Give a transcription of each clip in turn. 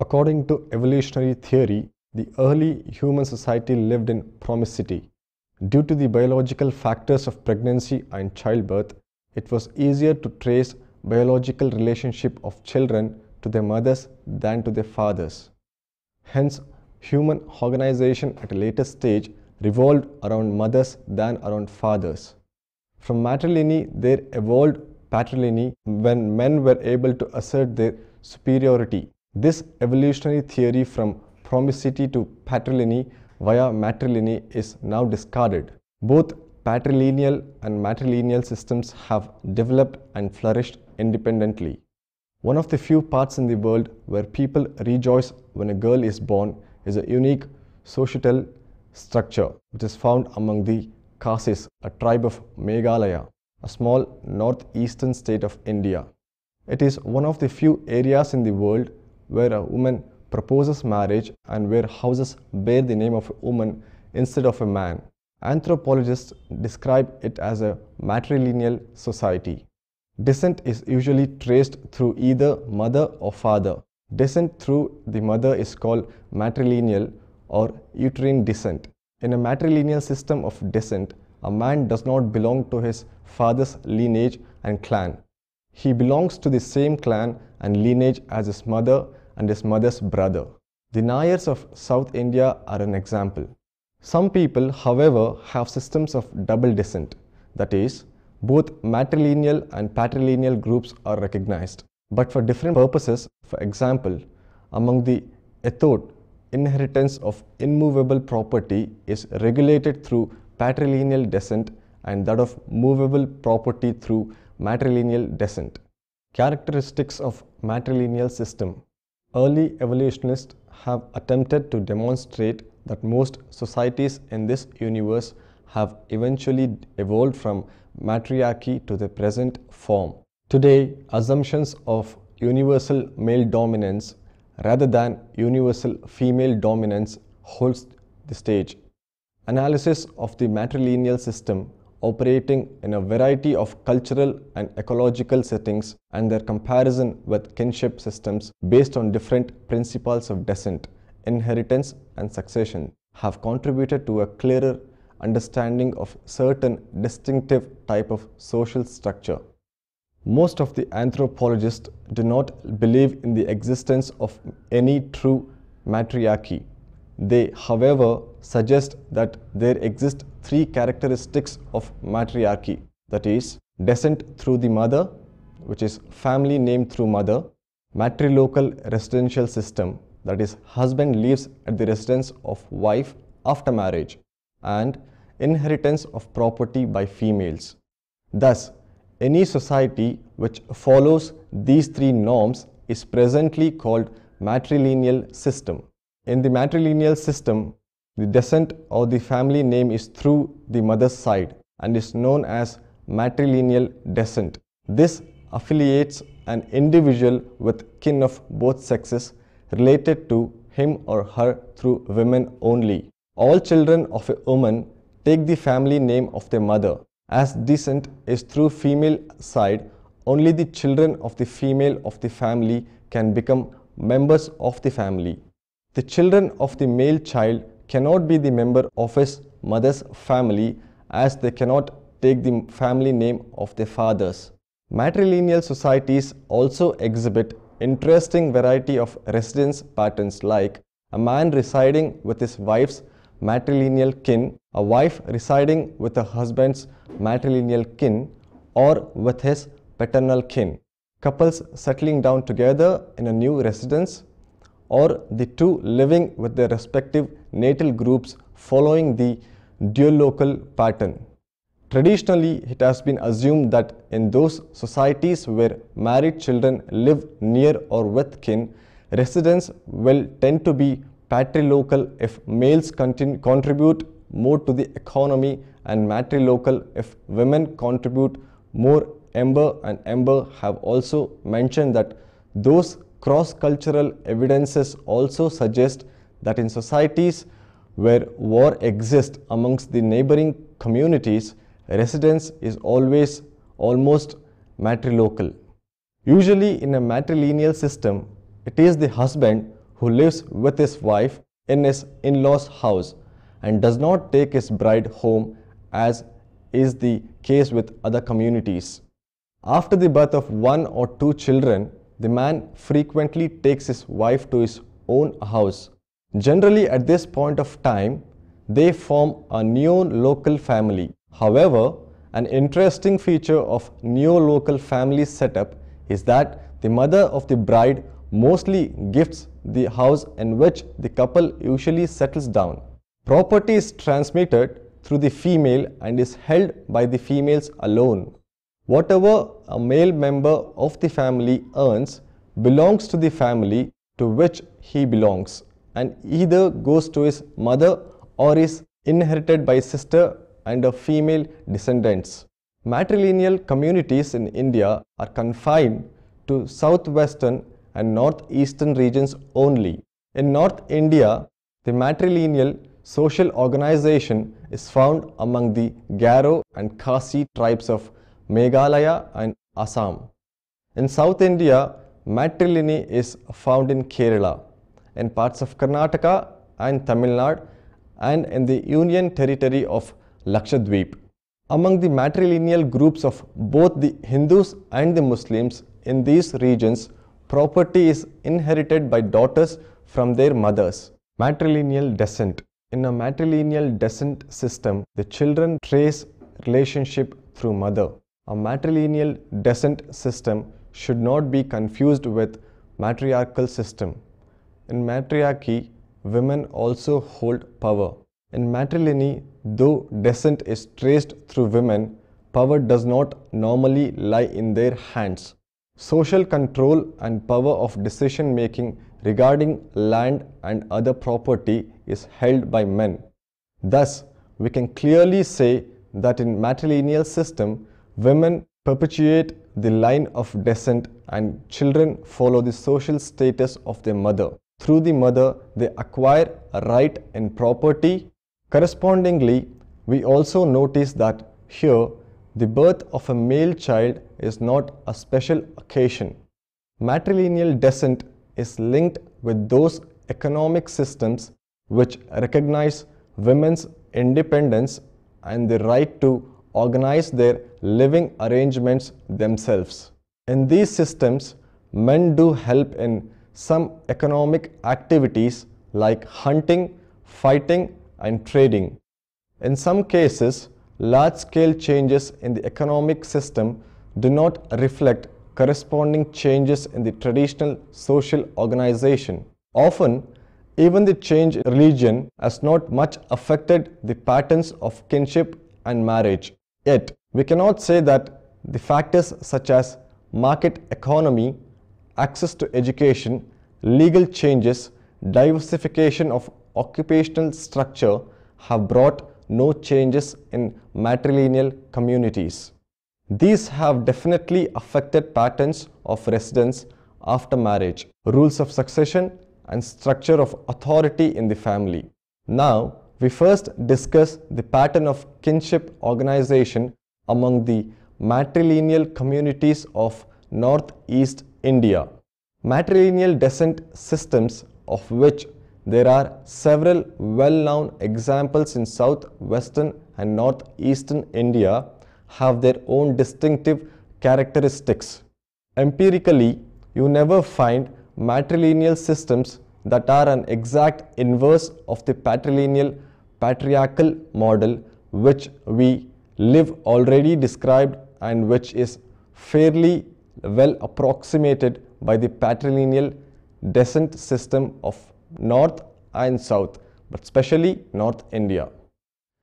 According to evolutionary theory, the early human society lived in promiscuity. Due to the biological factors of pregnancy and childbirth, it was easier to trace biological relationship of children to their mothers than to their fathers. Hence, human organization at a later stage revolved around mothers than around fathers. From matrilineal, there evolved patrilineal when men were able to assert their superiority. This evolutionary theory from promiscuity to patrilineal via matrilineal is now discarded. Both patrilineal and matrilineal systems have developed and flourished independently. One of the few parts in the world where people rejoice when a girl is born is a unique societal structure which is found among the Khasis, a tribe of Meghalaya, a small northeastern state of India. It is one of the few areas in the world where a woman proposes marriage and where houses bear the name of a woman instead of a man. Anthropologists describe it as a matrilineal society. Descent is usually traced through either mother or father. Descent through the mother is called matrilineal or uterine descent. In a matrilineal system of descent, a man does not belong to his father's lineage and clan. He belongs to the same clan and lineage as his mother and his mother's brother. The Nayars of South India are an example. Some people, however, have systems of double descent, that is, both matrilineal and patrilineal groups are recognized, but for different purposes. For example, among the Ethod, inheritance of immovable property is regulated through patrilineal descent and that of movable property through matrilineal descent. Characteristics of matrilineal system. Early evolutionists have attempted to demonstrate that most societies in this universe have eventually evolved from matriarchy to the present form. Today, assumptions of universal male dominance rather than universal female dominance holds the stage. Analysis of the matrilineal system operating in a variety of cultural and ecological settings and their comparison with kinship systems based on different principles of descent, inheritance and succession have contributed to a clearer understanding of certain distinctive type of social structure. Most of the anthropologists do not believe in the existence of any true matriarchy. They, however, suggest that there exist three characteristics of matriarchy, that is, descent through the mother, which is family name through mother, matrilocal residential system, that is, husband lives at the residence of wife after marriage, and inheritance of property by females. Thus, any society which follows these three norms is presently called matrilineal system. In the matrilineal system, the descent or the family name is through the mother's side and is known as matrilineal descent. This affiliates an individual with kin of both sexes related to him or her through women only. All children of a woman take the family name of their mother. As descent is through female side, only the children of the female of the family can become members of the family. The children of the male child cannot be the member of his mother's family as they cannot take the family name of their fathers. Matrilineal societies also exhibit interesting variety of residence patterns like a man residing with his wife's matrilineal kin, a wife residing with her husband's matrilineal kin or with his paternal kin, couples settling down together in a new residence, or the two living with their respective natal groups following the duolocal pattern. Traditionally, it has been assumed that in those societies where married children live near or with kin, residence will tend to be patrilocal if males contribute more to the economy and matrilocal if women contribute more. Ember and Ember have also mentioned that those cross-cultural evidences also suggest that in societies where war exists amongst the neighboring communities, residence is always almost matrilocal. Usually in a matrilineal system, it is the husband who lives with his wife in his in-laws' house and does not take his bride home, as is the case with other communities. After the birth of 1 or 2 children, the man frequently takes his wife to his own house. Generally, at this point of time, they form a neo-local family. However, an interesting feature of neo-local family setup is that the mother of the bride mostly gifts the house in which the couple usually settles down. Property is transmitted through the female and is held by the females alone. Whatever a male member of the family earns belongs to the family to which he belongs, and either goes to his mother or is inherited by sister and her female descendants. Matrilineal communities in India are confined to southwestern and northeastern regions only. In North India, the matrilineal social organization is found among the Garo and Khasi tribes of Meghalaya and Assam. In South India, matrilineal is found in Kerala, in parts of Karnataka and Tamil Nadu, and in the Union Territory of Lakshadweep. Among the matrilineal groups of both the Hindus and the Muslims in these regions, property is inherited by daughters from their mothers. Matrilineal descent. In a matrilineal descent system, the children trace relationship through mother. A matrilineal descent system should not be confused with matriarchal system. In matriarchy, women also hold power. In matrilineal, though descent is traced through women, power does not normally lie in their hands. Social control and power of decision making regarding land and other property is held by men. Thus, we can clearly say that in matrilineal system, women perpetuate the line of descent and children follow the social status of their mother. Through the mother, they acquire a right in property. Correspondingly, we also notice that here, the birth of a male child is not a special occasion. Matrilineal descent is linked with those economic systems which recognize women's independence and the right to organize their living arrangements themselves. In these systems, men do help in some economic activities like hunting, fighting, and trading. In some cases, large-scale changes in the economic system do not reflect corresponding changes in the traditional social organization. Often, even the change in religion has not much affected the patterns of kinship and marriage. Yet, we cannot say that the factors such as market economy, access to education, legal changes, diversification of occupational structure have brought no changes in matrilineal communities. These have definitely affected patterns of residence after marriage, rules of succession, and structure of authority in the family. Now, we first discuss the pattern of kinship organization among the matrilineal communities of Northeast India. Matrilineal descent systems, of which there are several well-known examples in southwestern and northeastern India, have their own distinctive characteristics. Empirically, you never find matrilineal systems that are an exact inverse of the patrilineal patriarchal model which we live already described and which is fairly well approximated by the patrilineal descent system of North and South, but especially North India.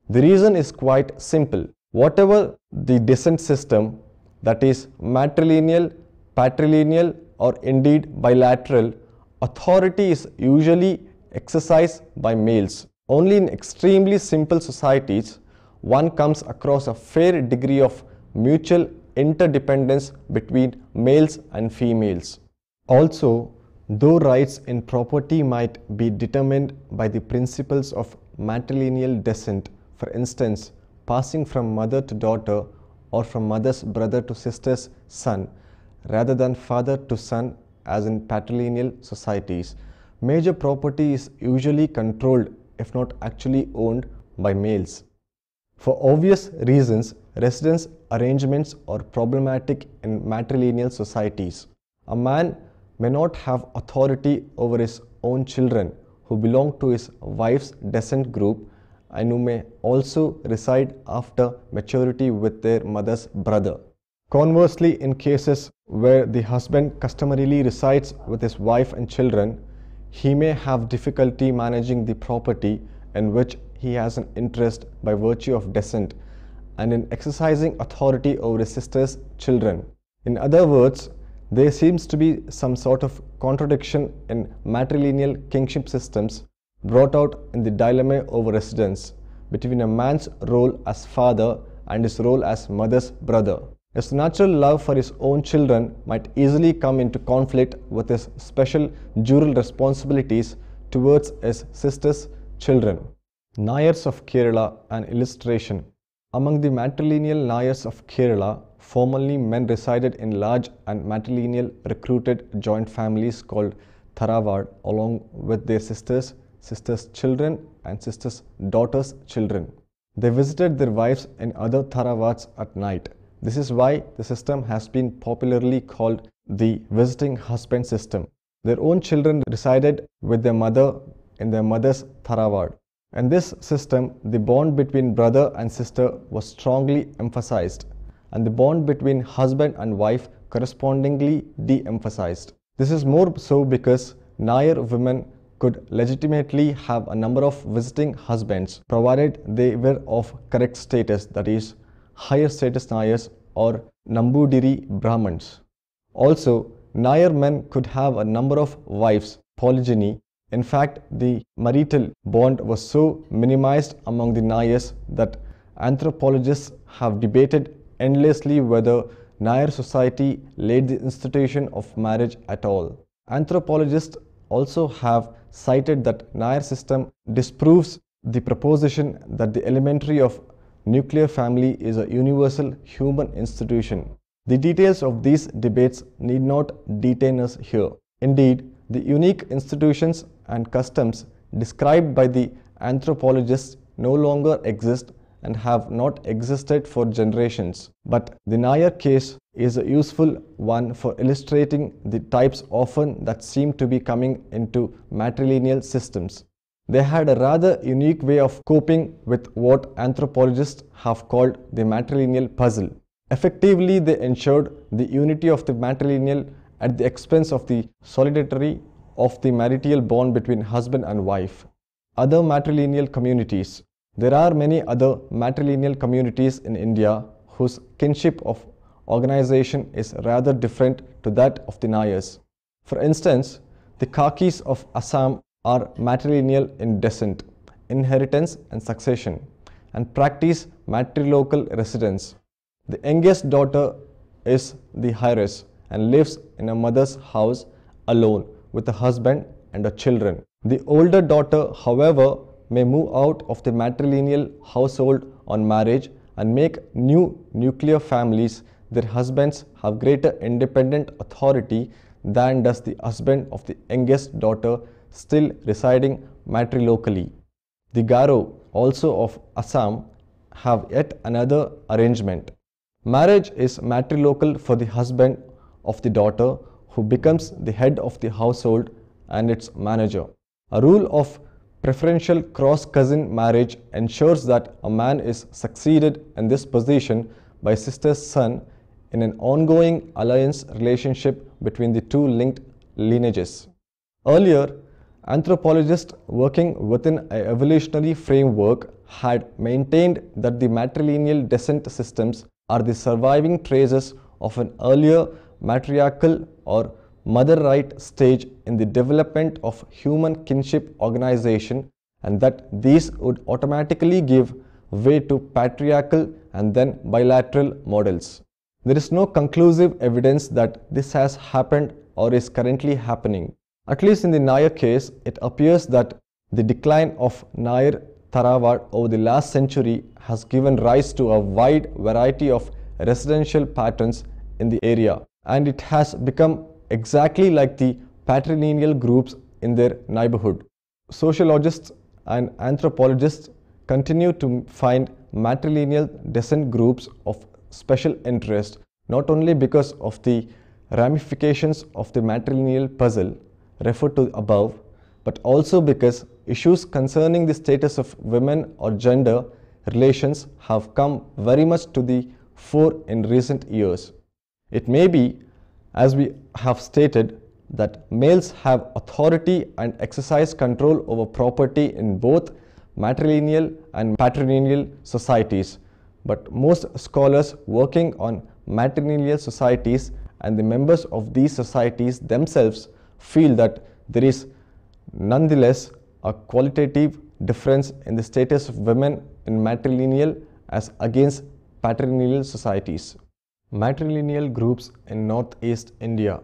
The reason is quite simple. Whatever the descent system, that is matrilineal, patrilineal, or indeed bilateral, authority is usually exercised by males. Only in extremely simple societies, one comes across a fair degree of mutual interdependence between males and females. Also, though rights in property might be determined by the principles of matrilineal descent, for instance, passing from mother to daughter or from mother's brother to sister's son, rather than father to son as in patrilineal societies, major property is usually controlled, if not actually owned, by males. For obvious reasons, residence arrangements are problematic in matrilineal societies. A man may not have authority over his own children who belong to his wife's descent group and who may also reside after maturity with their mother's brother. Conversely, in cases where the husband customarily resides with his wife and children, he may have difficulty managing the property in which he has an interest by virtue of descent and in exercising authority over his sister's children. In other words, there seems to be some sort of contradiction in matrilineal kinship systems brought out in the dilemma over residence between a man's role as father and his role as mother's brother. His natural love for his own children might easily come into conflict with his special jural responsibilities towards his sister's children. Nayars of Kerala, an illustration. Among the matrilineal Nayars of Kerala, formerly men resided in large and matrilineal recruited joint families called Tharavad along with their sisters' children and sisters' daughters' children. They visited their wives in other Tharavads at night. This is why the system has been popularly called the visiting husband system. Their own children resided with their mother in their mother's Tharavad. In this system, the bond between brother and sister was strongly emphasized, and the bond between husband and wife correspondingly de-emphasized. This is more so because Nayar women could legitimately have a number of visiting husbands, provided they were of correct status, that is, higher status Nayars or Nambudiri Brahmins. Also, Nayar men could have a number of wives, polygyny. In fact, the marital bond was so minimized among the Nayars that anthropologists have debated endlessly whether Nayar society laid the institution of marriage at all. Anthropologists also have cited that Nayar system disproves the proposition that the elementary of nuclear family is a universal human institution. The details of these debates need not detain us here. Indeed, the unique institutions and customs described by the anthropologists no longer exist and have not existed for generations. But the Nayar case is a useful one for illustrating the types often that seem to be coming into matrilineal systems. They had a rather unique way of coping with what anthropologists have called the matrilineal puzzle. Effectively, they ensured the unity of the matrilineal at the expense of the solidity of the marital bond between husband and wife. Other matrilineal communities. There are many other matrilineal communities in India whose kinship of organization is rather different to that of the Nayars. For instance, the Kakis of Assam are matrilineal in descent, inheritance and succession, and practice matrilocal residence. The youngest daughter is the heiress and lives in a mother's house alone with a husband and her children. The older daughter, however, may move out of the matrilineal household on marriage and make new nuclear families. Their husbands have greater independent authority than does the husband of the youngest daughter still residing matrilocally. The Garo, also of Assam, have yet another arrangement. Marriage is matrilocal for the husband of the daughter, who becomes the head of the household and its manager. A rule of preferential cross-cousin marriage ensures that a man is succeeded in this position by sister's son in an ongoing alliance relationship between the two linked lineages. Earlier, anthropologists working within an evolutionary framework had maintained that the matrilineal descent systems are the surviving traces of an earlier matriarchal or mother right stage in the development of human kinship organization, and that these would automatically give way to patriarchal and then bilateral models. There is no conclusive evidence that this has happened or is currently happening. At least in the Nayar case, it appears that the decline of Nayar Tharavad over the last century has given rise to a wide variety of residential patterns in the area, and it has become exactly like the patrilineal groups in their neighborhood. Sociologists and anthropologists continue to find matrilineal descent groups of special interest, not only because of the ramifications of the matrilineal puzzle referred to above, but also because issues concerning the status of women or gender relations have come very much to the fore in recent years. It may be, as we have stated, that males have authority and exercise control over property in both matrilineal and patrilineal societies, but most scholars working on matrilineal societies and the members of these societies themselves feel that there is nonetheless a qualitative difference in the status of women in matrilineal as against patrilineal societies. Matrilineal groups in Northeast India.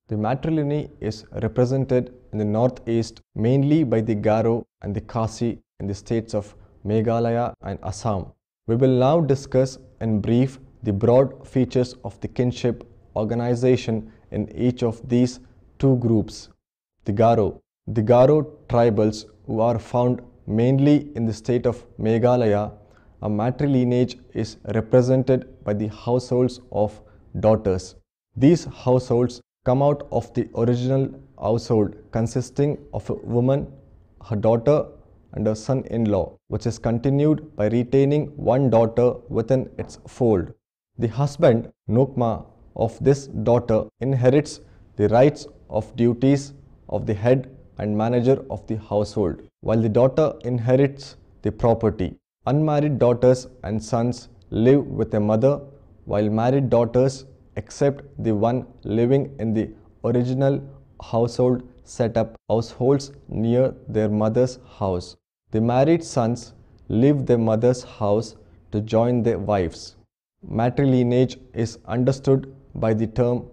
The matrilineal is represented in the Northeast mainly by the Garo and the Khasi in the states of Meghalaya and Assam. We will now discuss in brief the broad features of the kinship organization in each of these two groups. The Garo tribals, who are found mainly in the state of Meghalaya, a matrilineage is represented by the households of daughters. These households come out of the original household consisting of a woman, her daughter, and a son-in-law, which is continued by retaining one daughter within its fold. The husband, Nokma, of this daughter inherits the rights of duties of the head and manager of the household, while the daughter inherits the property. Unmarried daughters and sons live with a mother, while married daughters, except the one living in the original household, set up households near their mother's house. The married sons leave their mother's house to join their wives. Matrilineage is understood by the term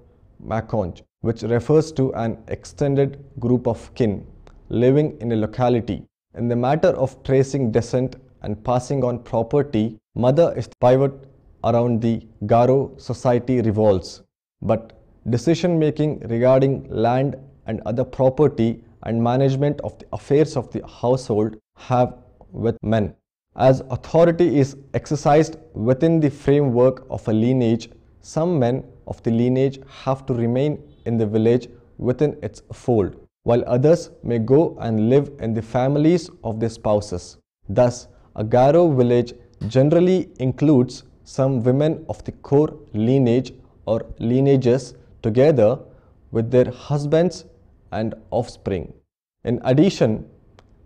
makonj, which refers to an extended group of kin living in a locality. In the matter of tracing descent and passing on property, mother is the pivot around the Garo society revolves, but decision-making regarding land and other property and management of the affairs of the household have with men. As authority is exercised within the framework of a lineage, some men of the lineage have to remain in the village within its fold, while others may go and live in the families of their spouses. Thus, a Garo village generally includes some women of the core lineage or lineages together with their husbands and offspring. In addition,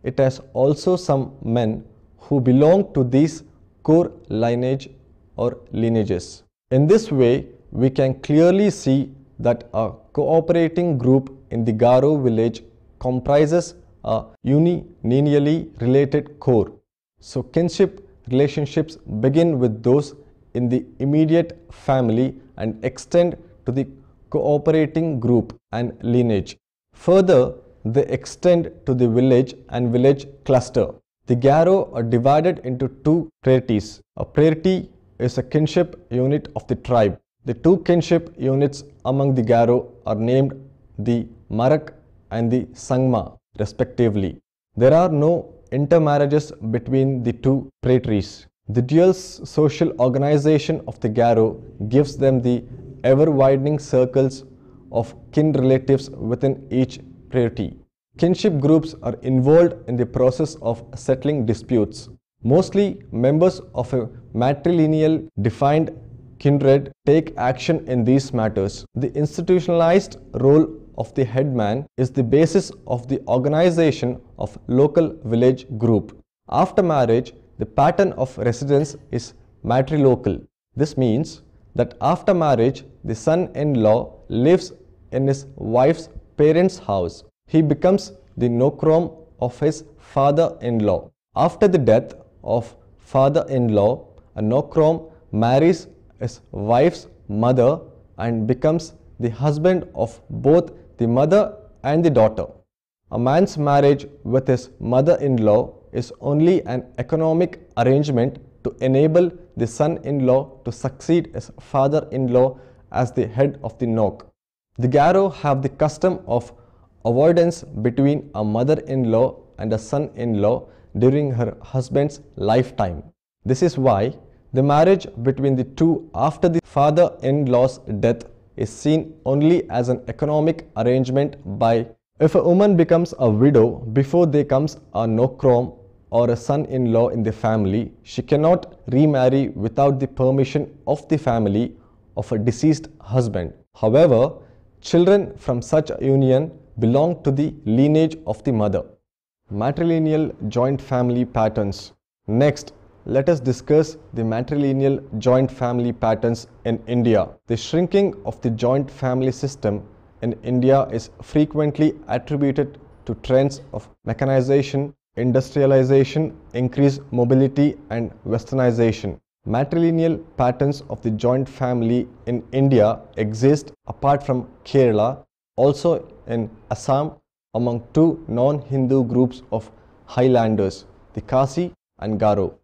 it has also some men who belong to these core lineage or lineages. In this way, we can clearly see that a cooperating group in the Garo village comprises a unilineally related core. So kinship relationships begin with those in the immediate family and extend to the cooperating group and lineage. Further, they extend to the village and village cluster. The Garo are divided into two prairties. A prairty is a kinship unit of the tribe. The two kinship units among the Garo are named the Marak and the Sangma respectively. There are no intermarriages between the two prairties. The dual social organization of the Garo gives them the ever-widening circles of kin relatives within each prairty. Kinship groups are involved in the process of settling disputes. Mostly members of a matrilineal defined kindred take action in these matters. The institutionalized role of the headman is the basis of the organization of local village group. After marriage, the pattern of residence is matrilocal. This means that after marriage, the son-in-law lives in his wife's parents' house. He becomes the nokrom of his father-in-law. After the death of father-in-law, a nokrom marries his wife's mother and becomes the husband of both the mother and the daughter. A man's marriage with his mother-in-law is only an economic arrangement to enable the son-in-law to succeed his father-in-law as the head of the nok. The Garo have the custom of avoidance between a mother-in-law and a son-in-law during her husband's lifetime. This is why the marriage between the two after the father-in-law's death is seen only as an economic arrangement by if a woman becomes a widow before there comes a nokrom or a son-in-law in the family, she cannot remarry without the permission of the family of a deceased husband. However, children from such a union belong to the lineage of the mother. Matrilineal joint family patterns. Next, let us discuss the matrilineal joint family patterns in India. The shrinking of the joint family system in India is frequently attributed to trends of mechanization, industrialization, increased mobility and westernization. Matrilineal patterns of the joint family in India exist apart from Kerala, also in Assam among two non-Hindu groups of highlanders, the Khasi and Garo.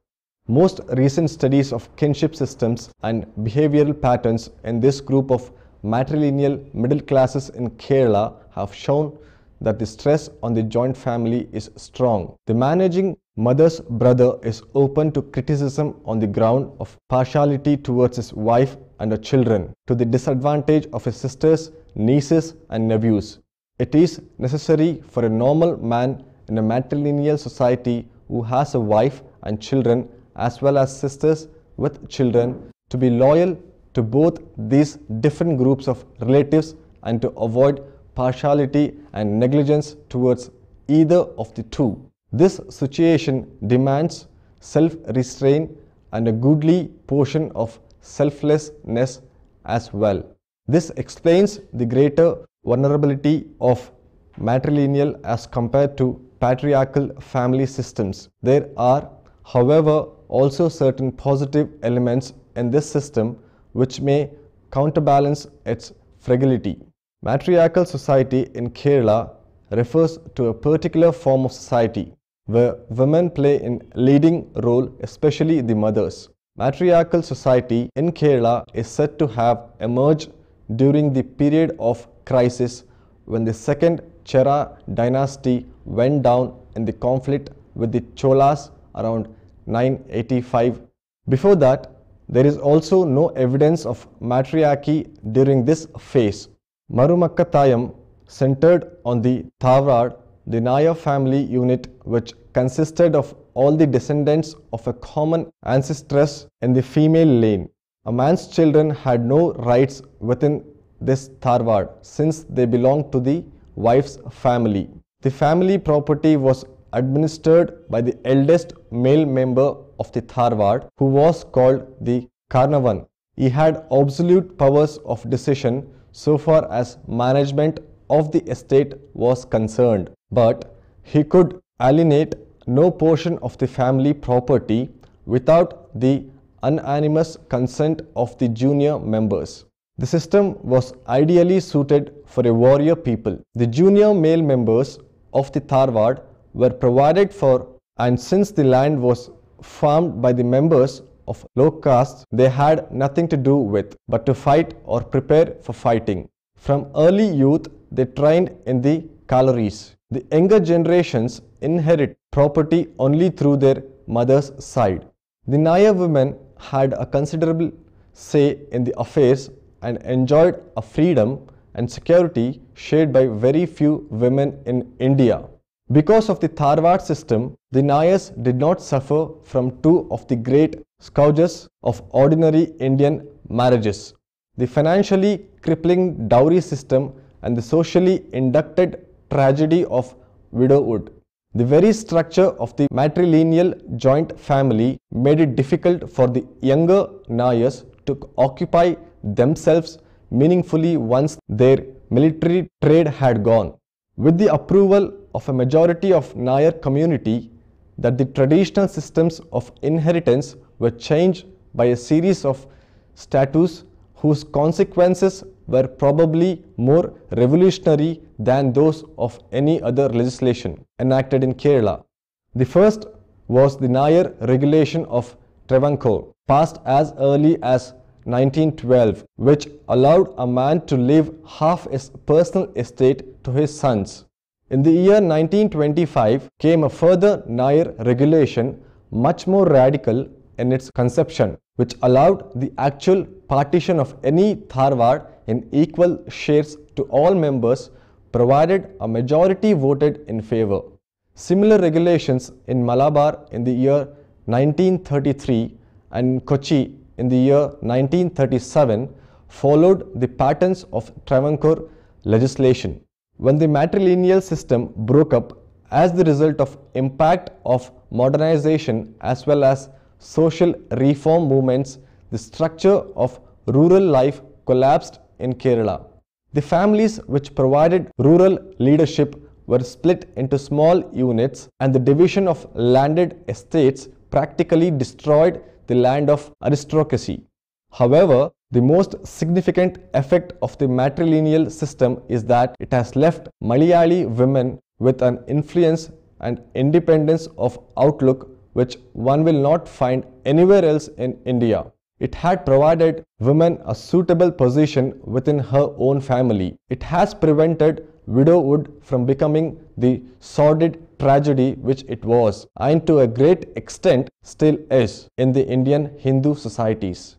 Most recent studies of kinship systems and behavioral patterns in this group of matrilineal middle classes in Kerala have shown that the stress on the joint family is strong. The managing mother's brother is open to criticism on the ground of partiality towards his wife and her children, to the disadvantage of his sisters, nieces and nephews. It is necessary for a normal man in a matrilineal society who has a wife and children as well as sisters with children to be loyal to both these different groups of relatives and to avoid partiality and negligence towards either of the two. This situation demands self-restraint and a goodly portion of selflessness as well. This explains the greater vulnerability of matrilineal as compared to patriarchal family systems. There are, however, also certain positive elements in this system which may counterbalance its fragility. Matriarchal society in Kerala refers to a particular form of society where women play a leading role, especially the mothers. Matriarchal society in Kerala is said to have emerged during the period of crisis when the second Chera dynasty went down in the conflict with the Cholas around 985. Before that, there is also no evidence of matriarchy during this phase. Marumakkatayam centered on the Tharwad, the Nair family unit which consisted of all the descendants of a common ancestress in the female line. A man's children had no rights within this Tharwad since they belonged to the wife's family. The family property was administered by the eldest male member of the Tharwad, who was called the Karnavan. He had absolute powers of decision so far as management of the estate was concerned, but he could alienate no portion of the family property without the unanimous consent of the junior members. The system was ideally suited for a warrior people. The junior male members of the Tharwad were provided for, and since the land was farmed by the members of low castes, they had nothing to do with but to fight or prepare for fighting. From early youth, they trained in the collieries. The younger generations inherit property only through their mother's side. The Nair women had a considerable say in the affairs and enjoyed a freedom and security shared by very few women in India. Because of the Tharwad system, the Nairs did not suffer from two of the great scourges of ordinary Indian marriages: the financially crippling dowry system and the socially inducted tragedy of widowhood. The very structure of the matrilineal joint family made it difficult for the younger Nairs to occupy themselves meaningfully once their military trade had gone. With the approval of a majority of Nair community, that the traditional systems of inheritance were changed by a series of statutes whose consequences were probably more revolutionary than those of any other legislation enacted in Kerala. The first was the Nair Regulation of Travancore, passed as early as 1912, which allowed a man to leave half his personal estate to his sons. In the year 1925 came a further Nair regulation, much more radical in its conception, which allowed the actual partition of any Tharwad in equal shares to all members, provided a majority voted in favor. Similar regulations in Malabar in the year 1933 and Kochi in the year 1937 followed the patterns of Travancore legislation. When the matrilineal system broke up as the result of impact of modernization as well as social reform movements, the structure of rural life collapsed in Kerala. The families which provided rural leadership were split into small units, and the division of landed estates practically destroyed the land of aristocracy. However, the most significant effect of the matrilineal system is that it has left Malayali women with an influence and independence of outlook which one will not find anywhere else in India. It had provided women a suitable position within her own family. It has prevented widowhood from becoming the sordid tragedy which it was, and to a great extent still is, in the Indian Hindu societies.